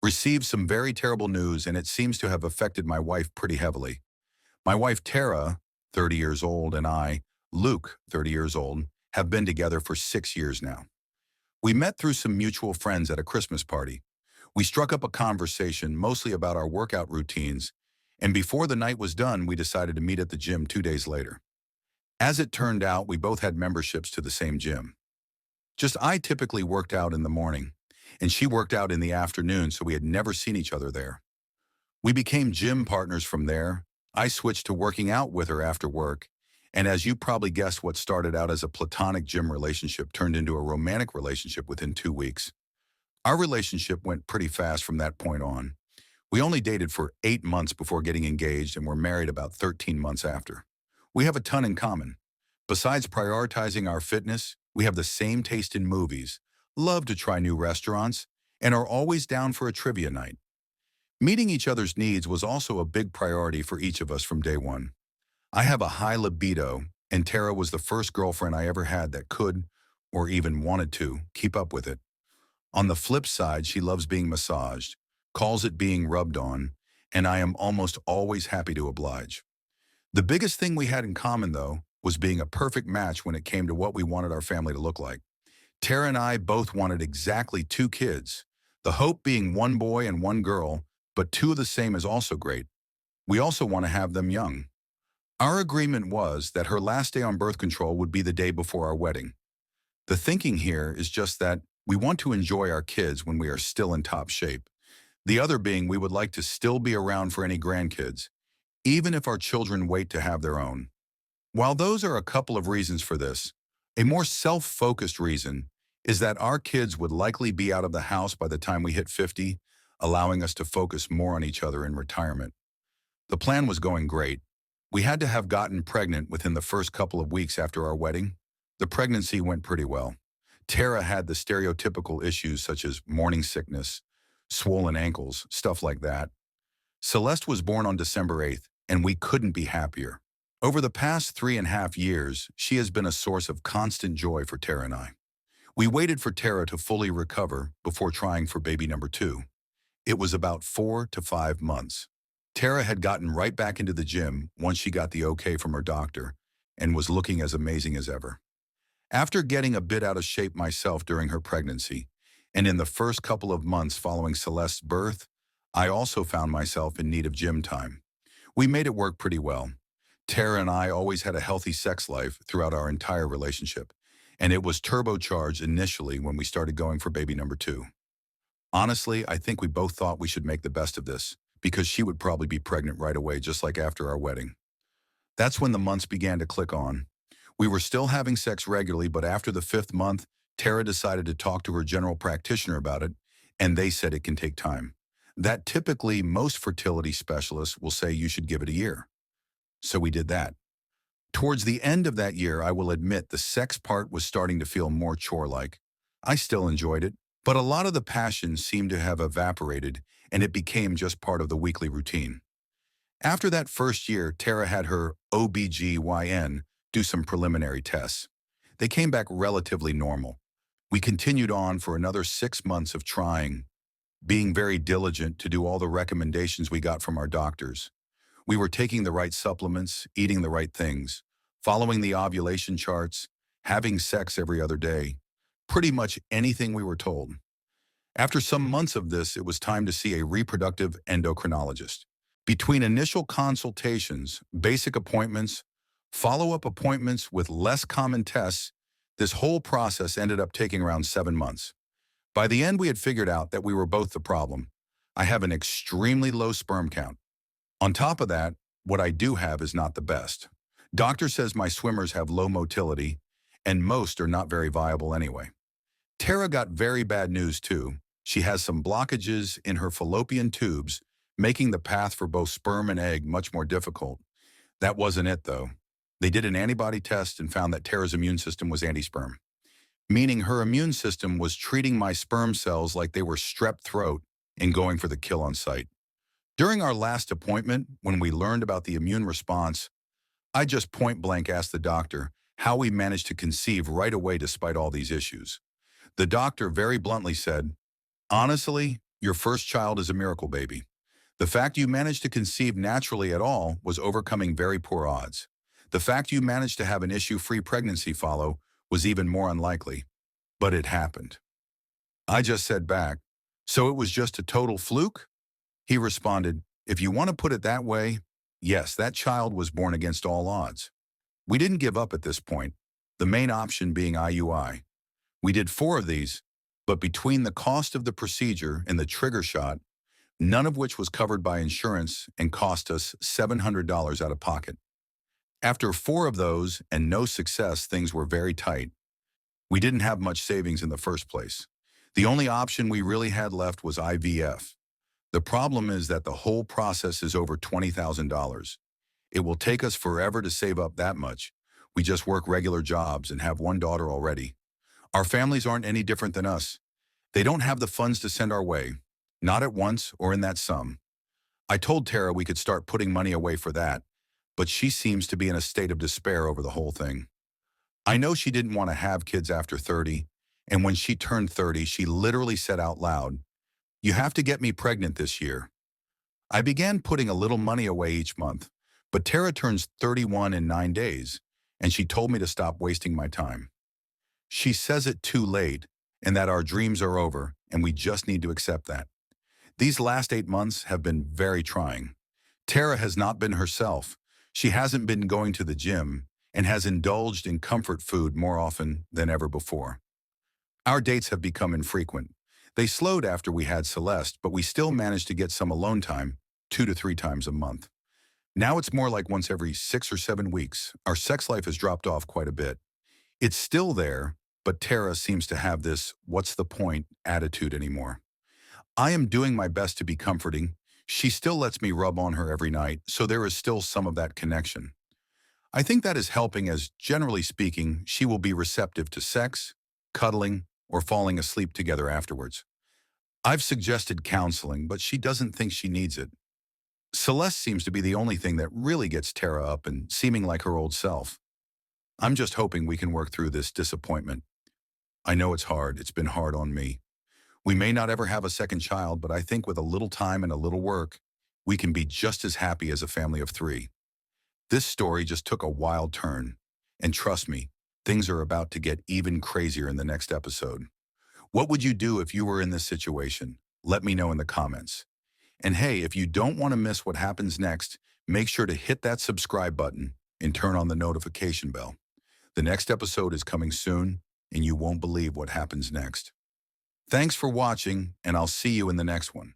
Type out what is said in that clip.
received some very terrible news, and it seems to have affected my wife pretty heavily. My wife, Tara, 30 years old, and I, Luke, 30 years old, have been together for 6 years now. We met through some mutual friends at a Christmas party. We struck up a conversation mostly about our workout routines, and before the night was done, we decided to meet at the gym 2 days later. As it turned out, we both had memberships to the same gym. Just I typically worked out in the morning, and she worked out in the afternoon, so we had never seen each other there. We became gym partners from there. I switched to working out with her after work, and as you probably guessed, what started out as a platonic gym relationship turned into a romantic relationship within 2 weeks. Our relationship went pretty fast from that point on. We only dated for 8 months before getting engaged and were married about 13 months after. We have a ton in common. Besides prioritizing our fitness, we have the same taste in movies, love to try new restaurants, and are always down for a trivia night. Meeting each other's needs was also a big priority for each of us from day one. I have a high libido, and Tara was the first girlfriend I ever had that could, or even wanted to, keep up with it. On the flip side, she loves being massaged, calls it being rubbed on, and I am almost always happy to oblige. The biggest thing we had in common, though, was being a perfect match when it came to what we wanted our family to look like. Tara and I both wanted exactly 2 kids, the hope being 1 boy and 1 girl, but 2 of the same is also great. We also want to have them young. Our agreement was that her last day on birth control would be the day before our wedding. The thinking here is just that we want to enjoy our kids when we are still in top shape. The other being we would like to still be around for any grandkids, even if our children wait to have their own. While those are a couple of reasons for this, a more self-focused reason is that our kids would likely be out of the house by the time we hit 50, allowing us to focus more on each other in retirement. The plan was going great. We had to have gotten pregnant within the first couple of weeks after our wedding. The pregnancy went pretty well. Tara had the stereotypical issues such as morning sickness, swollen ankles, stuff like that. Celeste was born on December 8th, and we couldn't be happier. Over the past 3.5 years, she has been a source of constant joy for Tara and I. We waited for Tara to fully recover before trying for baby number 2. It was about 4 to 5 months. Tara had gotten right back into the gym once she got the okay from her doctor and was looking as amazing as ever. After getting a bit out of shape myself during her pregnancy, and in the first couple of months following Celeste's birth, I also found myself in need of gym time. We made it work pretty well. Tara and I always had a healthy sex life throughout our entire relationship, and it was turbocharged initially when we started going for baby number 2. Honestly, I think we both thought we should make the best of this, because she would probably be pregnant right away, just like after our wedding. That's when the months began to click on. We were still having sex regularly, but after the 5th month, Tara decided to talk to her general practitioner about it, and they said it can take time. That typically most fertility specialists will say you should give it a year. So we did that. Towards the end of that year, I will admit the sex part was starting to feel more chore-like. I still enjoyed it, but a lot of the passion seemed to have evaporated, and it became just part of the weekly routine. After that first year, Tara had her OBGYN do some preliminary tests. They came back relatively normal. We continued on for another 6 months of trying, being very diligent to do all the recommendations we got from our doctors. We were taking the right supplements, eating the right things, following the ovulation charts, having sex every other day, pretty much anything we were told. After some months of this, it was time to see a reproductive endocrinologist. Between initial consultations, basic appointments, follow-up appointments with less common tests, this whole process ended up taking around 7 months. By the end, we had figured out that we were both the problem. I have an extremely low sperm count. On top of that, what I do have is not the best. Doctor says my swimmers have low motility, and most are not very viable anyway. Tara got very bad news too. She has some blockages in her fallopian tubes, making the path for both sperm and egg much more difficult. That wasn't it though. They did an antibody test and found that Tara's immune system was anti-sperm, meaning her immune system was treating my sperm cells like they were strep throat and going for the kill on sight. During our last appointment, when we learned about the immune response, I just point blank asked the doctor how we managed to conceive right away despite all these issues. The doctor very bluntly said, "Honestly, Your first child is a miracle baby. The fact you managed to conceive naturally at all was overcoming very poor odds. The fact you managed to have an issue-free pregnancy follow was even more unlikely. But it happened. I just said back, so it was just a total fluke? He responded, if you want to put it that way, yes, that child was born against all odds. We didn't give up at this point, the main option being IUI. We did 4 of these, but between the cost of the procedure and the trigger shot, none of which was covered by insurance and cost us $700 out of pocket. After 4 of those and no success, things were very tight. We didn't have much savings in the first place. The only option we really had left was IVF. The problem is that the whole process is over $20,000. It will take us forever to save up that much. We just work regular jobs and have 1 daughter already. Our families aren't any different than us. They don't have the funds to send our way, not at once or in that sum. I told Tara we could start putting money away for that, but she seems to be in a state of despair over the whole thing. I know she didn't want to have kids after 30, and when she turned 30, she literally said out loud, "You have to get me pregnant this year." I began putting a little money away each month, but Tara turns 31 in 9 days, and she told me to stop wasting my time. She says it too late, and that our dreams are over, and we just need to accept that. These last 8 months have been very trying. Tara has not been herself. She hasn't been going to the gym and has indulged in comfort food more often than ever before. Our dates have become infrequent. They slowed after we had Celeste, but we still managed to get some alone time 2 to 3 times a month. Now it's more like once every 6 or 7 weeks. Our sex life has dropped off quite a bit. It's still there, but Tara seems to have this "what's the point" attitude anymore. I am doing my best to be comforting. She still lets me rub on her every night, so there is still some of that connection. I think that is helping as, generally speaking, she will be receptive to sex, cuddling, or falling asleep together afterwards. I've suggested counseling, but she doesn't think she needs it. Celeste seems to be the only thing that really gets Tara up and seeming like her old self. I'm just hoping we can work through this disappointment. I know it's hard. It's been hard on me. We may not ever have a second child, but I think with a little time and a little work, we can be just as happy as a family of 3. This story just took a wild turn. And trust me, things are about to get even crazier in the next episode. What would you do if you were in this situation? Let me know in the comments. And hey, if you don't want to miss what happens next, make sure to hit that subscribe button and turn on the notification bell. The next episode is coming soon, and you won't believe what happens next. Thanks for watching, and I'll see you in the next one.